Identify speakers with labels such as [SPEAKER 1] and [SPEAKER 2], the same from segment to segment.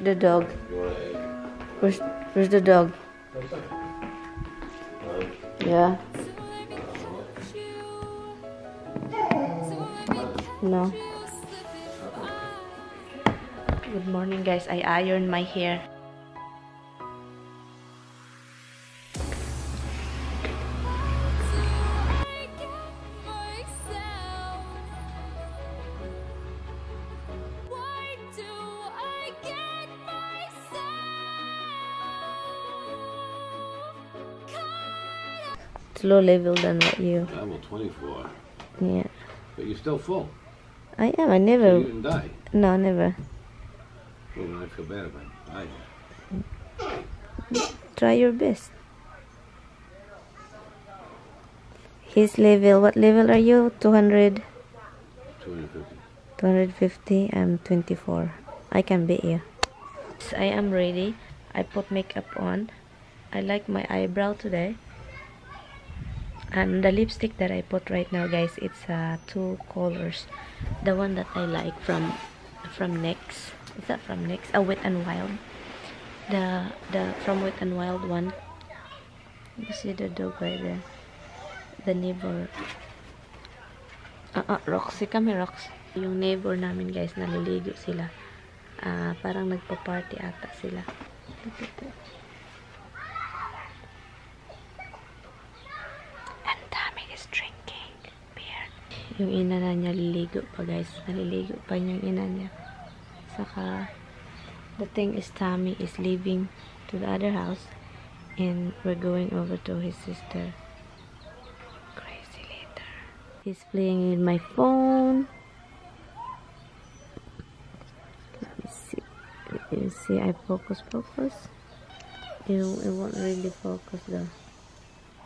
[SPEAKER 1] the dog?
[SPEAKER 2] You want an egg?
[SPEAKER 1] Where's the dog? Yeah. No. Good morning, guys. I ironed my hair. It's low level than what you.
[SPEAKER 2] I'm at 24.
[SPEAKER 1] Yeah.
[SPEAKER 2] But you're still full.
[SPEAKER 1] I am. I never.
[SPEAKER 2] So you didn't die.
[SPEAKER 1] No, never.
[SPEAKER 2] Well, then I feel bad if I died.
[SPEAKER 1] Try your best. His level. What level are you? 200.
[SPEAKER 2] 250.
[SPEAKER 1] 250. I'm 24. I can beat you. I am ready. I put makeup on. I like my eyebrow today. And the lipstick that I put right now, guys, it's two colors. The one that I like from NYX. Is that from NYX? Oh, Wet n Wild. The from Wet n Wild one. You see the dog right there. The neighbor. Roxy kami, Rox. Yung neighbor namin, guys, naliligo sila. Parang nagpa-party ata sila. Look at that. And Tommy is drinking beer. Yung ina na niya liligo pa, guys. Naliligo pa yung ina niya. Saka, the thing is, Tommy is leaving to the other house. And we're going over to his sister. Crazy later. He's playing with my phone. Let me see. You see, I focus. It won't really focus though.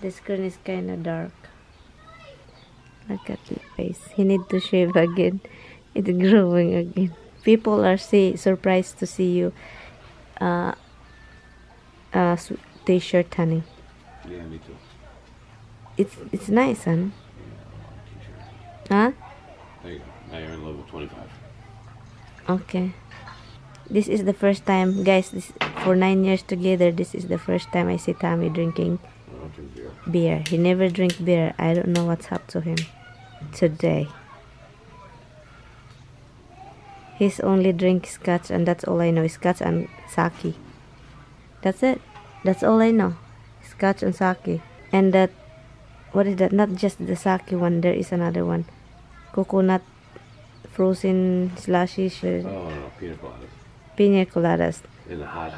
[SPEAKER 1] The screen is kind of dark. Look at my face. He need to shave again. It's growing again. People are surprised to see you t-shirt, honey.
[SPEAKER 2] Yeah, me too.
[SPEAKER 1] It's nice, son. Huh?
[SPEAKER 2] There you go. Now you're in level 25.
[SPEAKER 1] Okay. This is the first time, guys, for 9 years together, this is the first time I see Tommy drinking
[SPEAKER 2] I don't drink beer.
[SPEAKER 1] beer. He never drink beer. I don't know what's up to him today. He's only drink scotch, and that's all I know. Scotch and sake. That's it. That's all I know. Scotch and sake. And that, what is that? Not just the sake one. There is another one. Coconut frozen slushy.
[SPEAKER 2] Oh, no, pina coladas.
[SPEAKER 1] Pina coladas.
[SPEAKER 2] In the hot.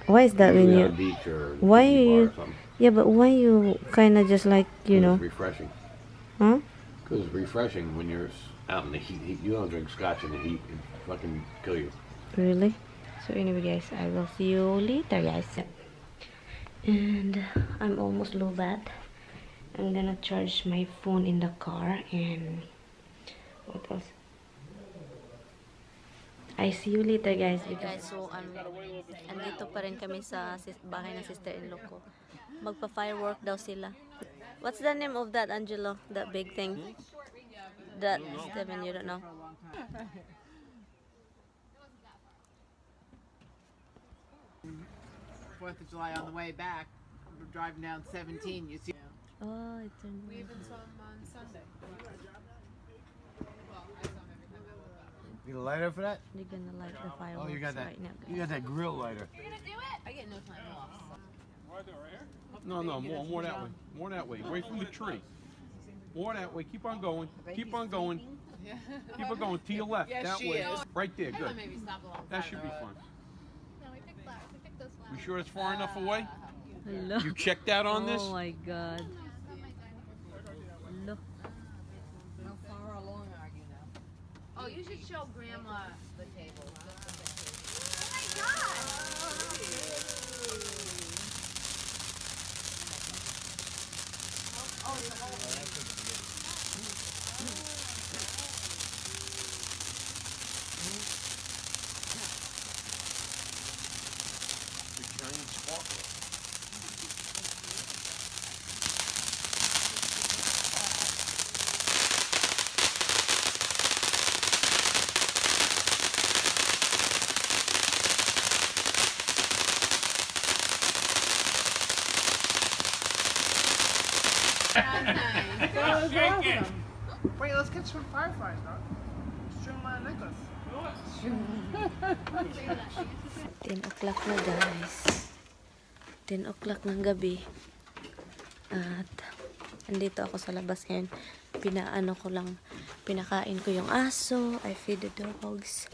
[SPEAKER 1] Why is that when
[SPEAKER 2] Usually
[SPEAKER 1] you?
[SPEAKER 2] on a beach or
[SPEAKER 1] Why
[SPEAKER 2] bar
[SPEAKER 1] you?
[SPEAKER 2] or something.
[SPEAKER 1] Yeah, but why you kind of just like, you know?
[SPEAKER 2] It's refreshing.
[SPEAKER 1] Huh?
[SPEAKER 2] Because it's refreshing when you're out in the heat. You don't drink scotch in the heat. It fucking kill you.
[SPEAKER 1] Really? So anyway, guys, I will see you later, guys. And I'm almost low bat. I'm gonna charge my phone in the car. And what else? I see you later, guys. Hey guys, so andito pa rin kami sa bahay ng sister-in-law ko. Magpa-firework daw sila. What's the name of that, Angelo? That big thing? That, Steven, you don't know?
[SPEAKER 3] 4th of July on the way back, we're driving down 17, you see.
[SPEAKER 1] Oh, it's in.
[SPEAKER 3] We even saw him on Sunday.
[SPEAKER 4] You got a lighter for that?
[SPEAKER 1] They're gonna light the fireworks
[SPEAKER 4] Oh, you got that.
[SPEAKER 1] right now, guys.
[SPEAKER 4] You got that grill lighter.
[SPEAKER 3] You're gonna do it? I get no time off.
[SPEAKER 5] No, more that way. More that way. Away from the tree. More that way. Keep on going. Keep on going. Keep on going to your left.
[SPEAKER 3] Yes,
[SPEAKER 5] That
[SPEAKER 3] she
[SPEAKER 5] way.
[SPEAKER 3] is.
[SPEAKER 5] Right there. Good.
[SPEAKER 3] Maybe stop along
[SPEAKER 5] That
[SPEAKER 3] the
[SPEAKER 5] should be
[SPEAKER 3] road.
[SPEAKER 5] fun.
[SPEAKER 6] No, we picked flowers. We picked those flowers.
[SPEAKER 5] You sure it's far enough away?
[SPEAKER 1] Hello.
[SPEAKER 5] You checked out on this?
[SPEAKER 1] Oh my God. Hello.
[SPEAKER 3] How far along are you now? Oh, you should show Grandma the table.
[SPEAKER 6] Oh my God!
[SPEAKER 5] The giant sparkler.
[SPEAKER 3] That was awesome.
[SPEAKER 4] Wait, let's get some fireflies, dog. String my necklace.
[SPEAKER 1] 10 o'clock na guys. 10 o'clock ng gabi. At andito ako sa labas ngayon. Pinakain ko yung aso. I feed the dogs.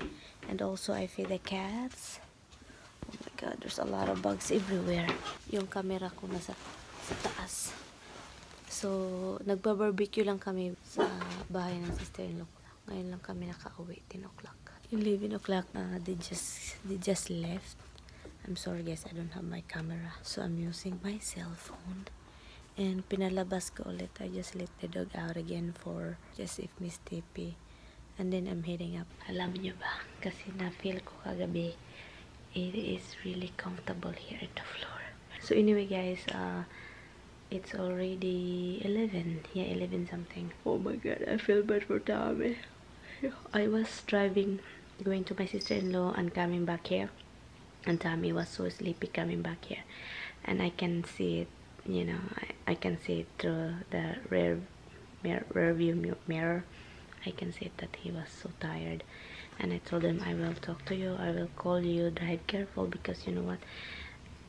[SPEAKER 1] And also I feed the cats. Oh my god, there's a lot of bugs everywhere. Yung camera ko nasa taas. So, nagba-barbecue lang kami sa bahay ng sister-in-law ko. Ngayon lang kami nakauwi, 10 o'clock. 11 o'clock, they just left. I'm sorry guys, I don't have my camera. So, I'm using my cell phone. And pinalabas ko ulit. I just let the dog out again for just if Miss TP. And then, I'm heading up. Alam niyo ba? Kasi na-feel ko kagabi, it is really comfortable here at the floor. So, anyway guys, it's already 11. Yeah, 11 something. Oh my god, I feel bad for Tommy. I was driving, going to my sister-in-law and coming back here. And Tommy was so sleepy coming back here. And I can see it, you know, I can see it through the rear view mirror. I can see that he was so tired. And I told him, I will talk to you, I will call you, drive careful because you know what?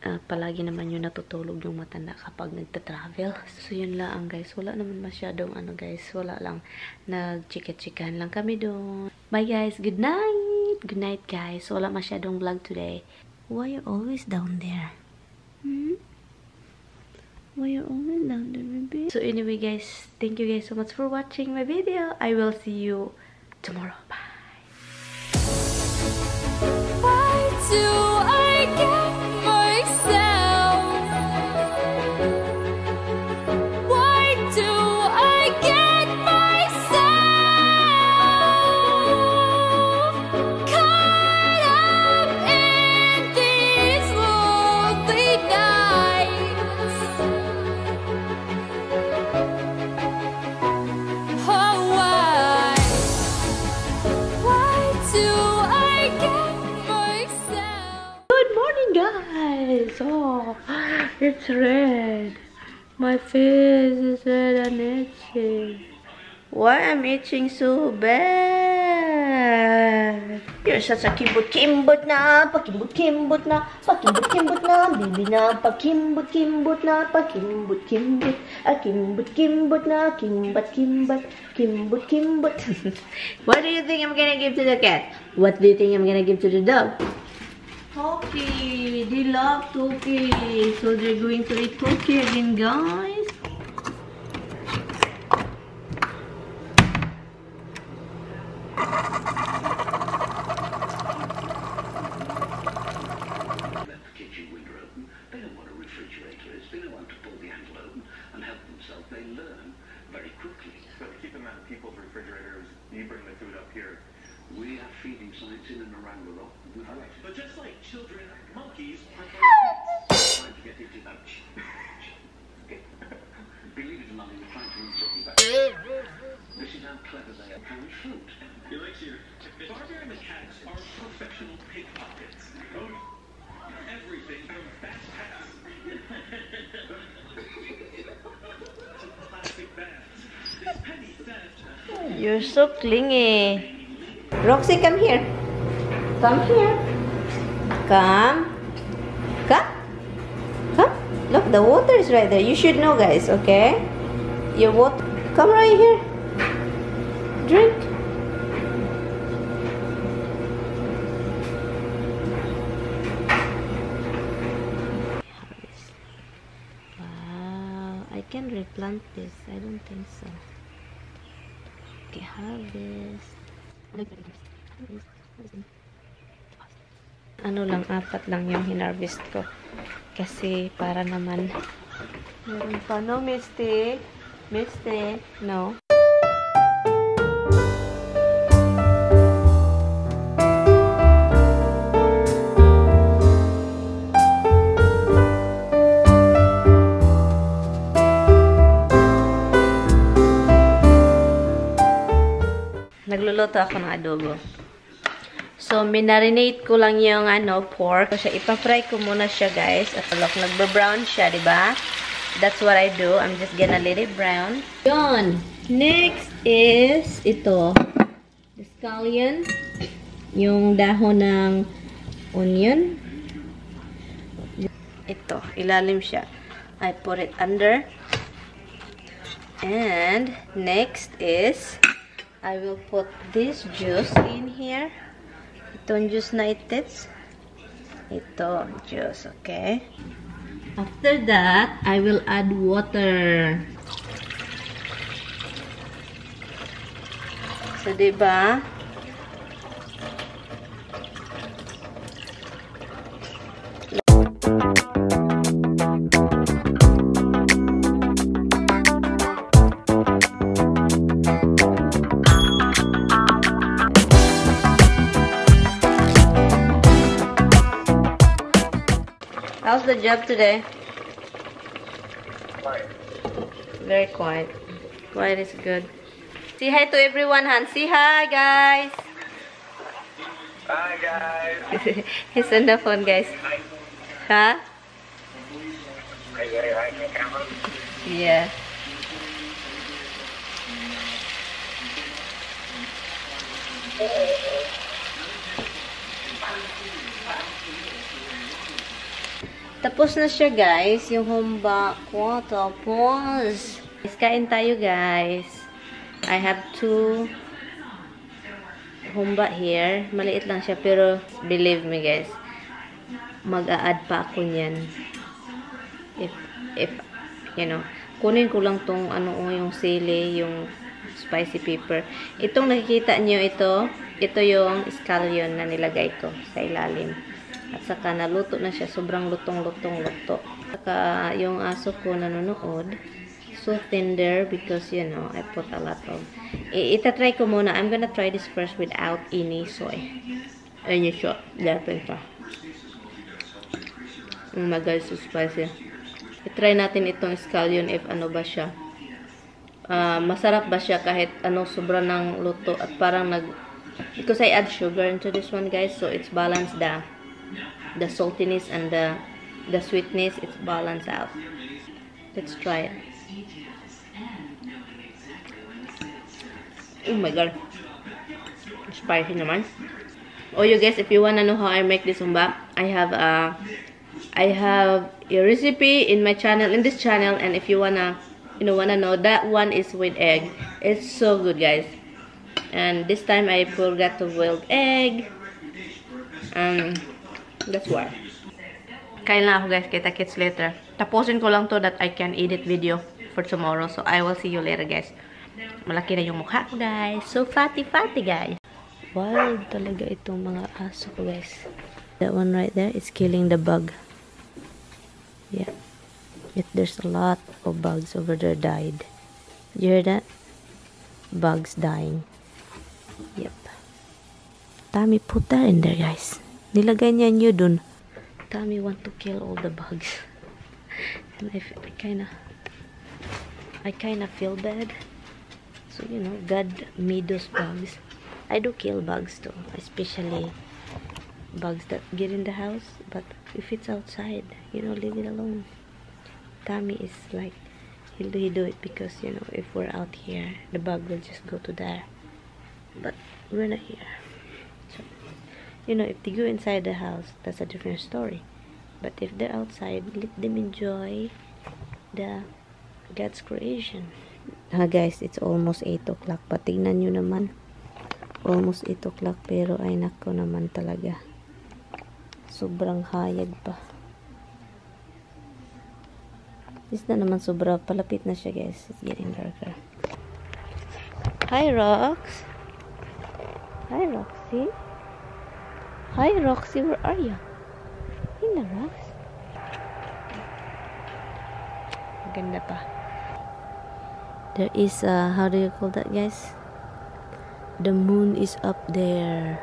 [SPEAKER 1] Palagi naman yung natutulog yung matanda kapag nagta-travel. So, yun lang guys. Wala naman masyadong guys. Wala lang. Nag-chika-chikahan lang kami doon. Bye guys. Good night. Good night guys. Wala masyadong vlog today. Why you always down there? Why you always down there, baby? So, anyway guys. Thank you guys so much for watching my video. I will see you tomorrow. Bye.
[SPEAKER 7] Why do I get
[SPEAKER 1] Oh, it's red. My face is red and itchy. Why I'm itching so bad? You're such a kimbut na, pakimbut na, pakimbut na, baby na, pakimbut na, pakimbut, a kimbut na, kimbut. What do you think I'm gonna give to the cat? What do you think I'm gonna give to the dog? Toki, they love Toki, so they're going to eat Toki again, guys.
[SPEAKER 8] Kitchen window open. They don't want a refrigerator. They don't want to pull the handle open and help themselves. They learn very quickly.
[SPEAKER 9] So to keep them out of people's refrigerators, you bring the food up here.
[SPEAKER 8] We have feeding sites in and around the rock.
[SPEAKER 9] But just like children, monkeys prefer
[SPEAKER 8] Trying to get into that. Believe it or not, they were trying to get you back. This is how clever they are. Carry fruit.
[SPEAKER 9] Elixir. Barbara and the cats are professional pickpockets. Everything from backpacks to plastic bags. This penny theft.
[SPEAKER 1] You're so clingy. Roxy, come here. Come here. Come. Look, the water is right there. You should know, guys, okay? Your water. Come right here. Drink. Wow. I can replant this. I don't think so. Okay, harvest. Ano lang, 4 lang yung hinarvest ko. Kasi para naman meron pa, no, Misty? Misty? No? Nagluluto ako ng adobo. So, minarinate ko lang yung pork. So, ipa-fry ko muna siya, guys. At look, nagbe-brown siya, diba? That's what I do. I'm just gonna let it brown. Yun. Next is ito. The scallion. Yung dahon ng onion. Ito. Ilalim siya. I put it under. And next is I will put this juice in here. Itong juice na itits. Ito, juice, okay? After that, I will add water. So, diba? How's the job today?
[SPEAKER 10] Quiet.
[SPEAKER 1] Very quiet. Quiet is good. Say hi to everyone, Han. Say hi, guys.
[SPEAKER 10] Hi, guys.
[SPEAKER 1] He's on the phone, guys. Huh?
[SPEAKER 10] Are you ready to the camera?
[SPEAKER 1] Yeah. Tapos na siya, guys. Yung humba ko. Tapos. Kain tayo, guys. I have 2 humba here. Maliit lang siya. Pero, believe me, guys. Mag-a-add pa ako niyan. If, you know, kunin ko lang tong, yung sili, yung spicy pepper. Itong nakikita nyo, ito yung scallion na nilagay ko sa ilalim. At saka naluto na siya. Sobrang lutong-luto. Saka yung aso ko nanonood. So tender because, you know, I put a lot of... Itatry ko muna. I'm gonna try this first without any soy. Ayun yung shot. Dapat pa. Oh my God, so spicy. I-try natin itong scallion if ano ba siya. Masarap ba siya kahit sobra ng luto. At parang because I add sugar into this one, guys. So it's balanced the saltiness and the sweetness, it's balanced out. Let's try it. Oh my God, spicy naman. Oh, you guys, if you wanna know how I make this humba, I have a recipe in my channel, in this channel, and if you wanna know, that one is with egg. It's so good, guys. And this time I forgot to boil egg. That's why. Kain lang ako, guys. Kita-kits later. Tapusin ko lang to that I can edit video for tomorrow. So, I will see you later, guys. Malaki na yung mukha ko, guys. So, fatty, guys. Wild talaga itong mga aso ko, guys. That one right there is killing the bug. Yeah. There's a lot of bugs over there died. You hear that? Bugs dying. Yep. Tommy put that in there, guys. Nilagay niya nyo dun. Tommy want to kill all the bugs. And I kinda feel bad. So, you know, God made those bugs. I do kill bugs too. Especially bugs that get in the house. But if it's outside, you know, leave it alone. Tommy is like, he do it because, you know, if we're out here, the bug will just go to there. But we're not here. So, you know, if they go inside the house, that's a different story. But if they're outside, let them enjoy the God's creation. Guys, it's almost 8 o'clock. But tignan nyo naman. Almost 8 o'clock. Pero ay nako naman talaga. Sobrang hayag pa. This na naman sobra. Palapit na siya, guys. It's getting darker. Hi, Rox. Hi, Roxy. Hi, Roxy, where are you? In the rocks? Ganda pa. There is how do you call that, guys? The moon is up there.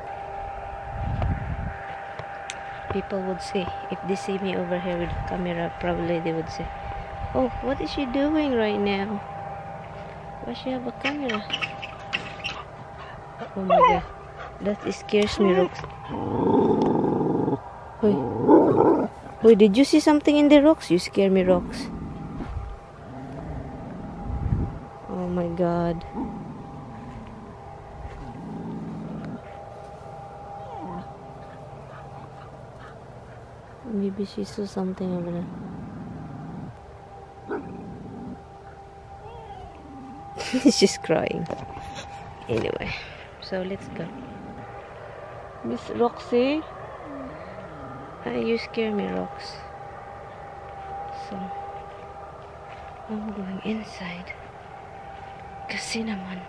[SPEAKER 1] People would say, if they see me over here with the camera, probably they would say, oh, what is she doing right now? Why she have a camera? Oh my God. That scares me, Rox. Wait, did you see something in the rocks? You scare me, Rox. my god. Maybe she saw something over there. She's crying. Anyway, so let's go. Miss Roxy, you scare me, Rox. So I'm going inside. Kasi naman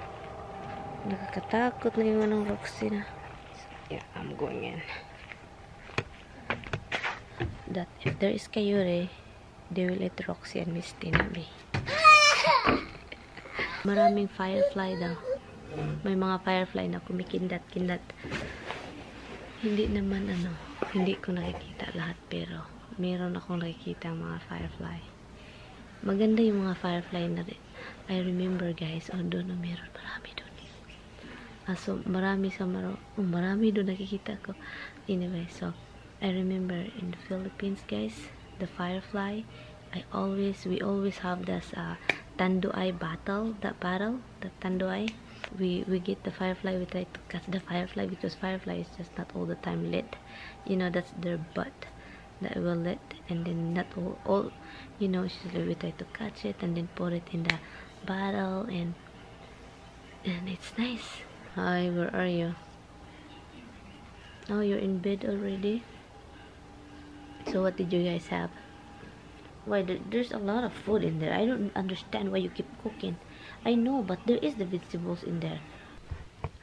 [SPEAKER 1] nakakatakot na yung anong Roxy na. So, yeah, I'm going in. That if there is Kayure, they will let Roxy and Miss Tina be. Maraming firefly daw. May mga firefly na kumikindat-kindat. Hindi naman hindi ko nakikita lahat, pero meron akong nakikita ang mga firefly. Maganda yung mga firefly na rin. I remember guys, doon meron marami doon. So marami doon nakikita ko. Anyway, so I remember in the Philippines guys, the firefly, we always have this tanduay battle, the tanduay. We get the firefly, we try to catch the firefly, because firefly is just not all the time lit. You know, that's their butt that will lit, and then not all you know, we try to catch it and then put it in the bottle, and it's nice. Hi, where are you? Oh, you're in bed already? So what did you guys have? Why, there's a lot of food in there. I don't understand why you keep cooking. I know, but there is the vegetables in there.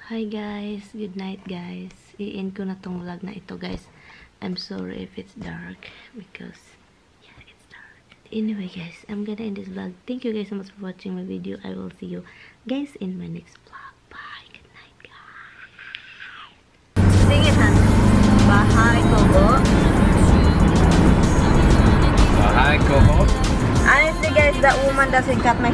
[SPEAKER 1] Hi guys, good night guys. I-end ko na tong vlog na ito guys. I'm sorry if it's dark, because yeah, it's dark. Anyway guys, I'm gonna end this vlog. Thank you guys so much for watching my video. I will see you guys in my next vlog. Bye, good night guys. Sing it, Han. Bahay Kobo.
[SPEAKER 2] Hi, Coco.
[SPEAKER 1] Honestly guys, that woman doesn't cut my